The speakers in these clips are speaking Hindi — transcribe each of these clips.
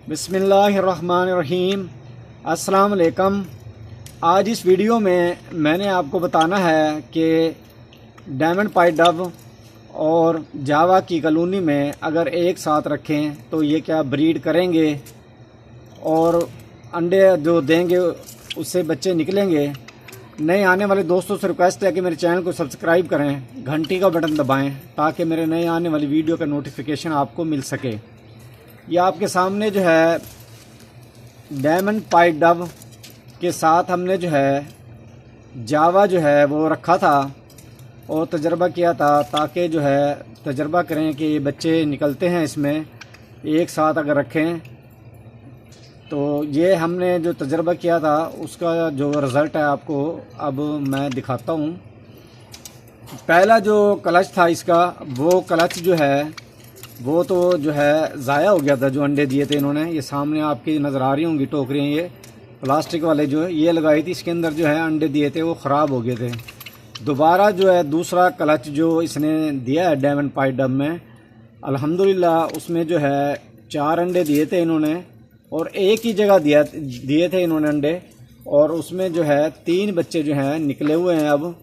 बिस्मिल्लाहिर्रहमानिर्रहीम। अस्सलाम वालेकुम। आज इस वीडियो में मैंने आपको बताना है कि डायमंड पाइड डव और जावा की कॉलोनी में अगर एक साथ रखें तो ये क्या ब्रीड करेंगे और अंडे जो देंगे उससे बच्चे निकलेंगे। नए आने वाले दोस्तों से रिक्वेस्ट है कि मेरे चैनल को सब्सक्राइब करें, घंटी का बटन दबाएं ताकि मेरे नए आने वाली वीडियो का नोटिफिकेशन आपको मिल सके। ये आपके सामने जो है डायमंड पाइड डव के साथ हमने जो है जावा जो है वो रखा था और तजर्बा किया था ताकि जो है तजर्बा करें कि ये बच्चे निकलते हैं इसमें एक साथ अगर रखें। तो ये हमने जो तजर्बा किया था उसका जो रिज़ल्ट है आपको अब मैं दिखाता हूँ। पहला जो क्लच था इसका, वो क्लच जो है वो तो जो है ज़ाया हो गया था। जो अंडे दिए थे इन्होंने, ये सामने आपकी नज़र आ रही होंगी टोकरियाँ, ये प्लास्टिक वाले जो है ये लगाई थी, इसके अंदर जो है अंडे दिए थे वो ख़राब हो गए थे। दोबारा जो है दूसरा क्लच जो इसने दिया है डायमंड पाइड डव में, अल्हम्दुलिल्लाह उसमें जो है 4 अंडे दिए थे इन्होंने और एक ही जगह दिए थे इन्होंने अंडे, और उसमें जो है 3 बच्चे जो हैं निकले हुए हैं अब।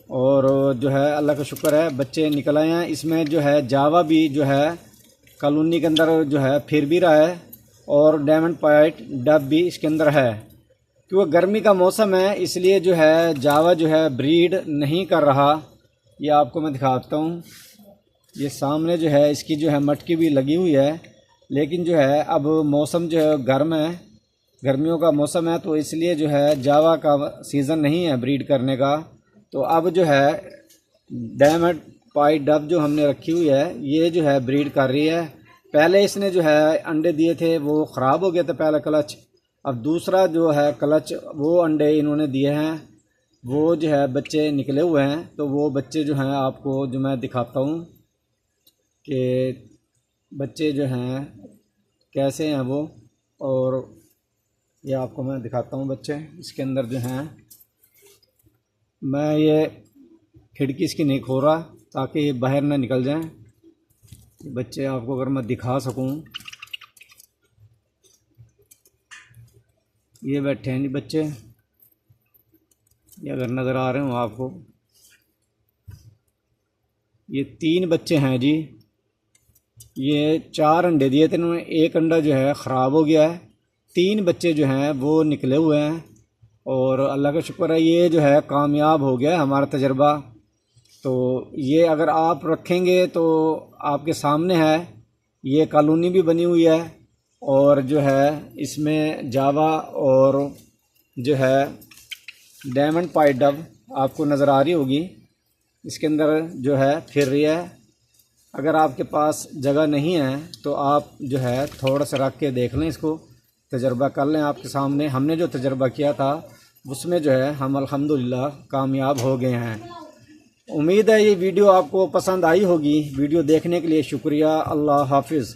और जो है अल्लाह का शुक्र है बच्चे निकल आए हैं। इसमें जो है जावा भी जो है कॉलोनी के अंदर जो है फिर भी रहा है और डायमंड पाइड डव भी इसके अंदर है। क्योंकि गर्मी का मौसम है इसलिए जो है जावा जो है ब्रीड नहीं कर रहा। ये आपको मैं दिखाता हूँ, ये सामने जो है इसकी जो है मटकी भी लगी हुई है, लेकिन जो है अब मौसम जो है गर्म है, गर्मियों का मौसम है, तो इसलिए जो है जावा का सीज़न नहीं है ब्रीड करने का। तो अब जो है डायमंड पाइड डव जो हमने रखी हुई है ये जो है ब्रीड कर रही है। पहले इसने जो है अंडे दिए थे वो ख़राब हो गए थे पहला क्लच। अब दूसरा जो है क्लच वो अंडे इन्होंने दिए हैं, वो जो है बच्चे निकले हुए हैं। तो वो बच्चे जो हैं आपको जो मैं दिखाता हूँ कि बच्चे जो हैं कैसे हैं वो, और ये आपको मैं दिखाता हूँ बच्चे इसके अंदर जो हैं। मैं ये खिड़की इसकी नहीं खोल रहा ताकि ये बाहर ना निकल जाएं। बच्चे आपको अगर मैं दिखा सकूं, ये बैठे हैं जी बच्चे, ये अगर नज़र आ रहे हो आपको, ये 3 बच्चे हैं जी। ये 4 अंडे दिए थे इन्होंने, एक अंडा जो है ख़राब हो गया है, 3 बच्चे जो हैं वो निकले हुए हैं और अल्लाह का शुक्र है ये जो है कामयाब हो गया हमारा तजर्बा। तो ये अगर आप रखेंगे तो आपके सामने है, ये कॉलोनी भी बनी हुई है और जो है इसमें जावा और जो है डायमंड पाइड डव आपको नज़र आ रही होगी, इसके अंदर जो है फिर रही है। अगर आपके पास जगह नहीं है तो आप जो है थोड़ा सा रख के देख लें, इसको तजर्बा कर लें। आपके सामने हमने जो तजर्बा किया था उसमें जो है हम अल्हम्दुलिल्लाह कामयाब हो गए हैं। उम्मीद है ये वीडियो आपको पसंद आई होगी। वीडियो देखने के लिए शुक्रिया। अल्लाह हाफिज़।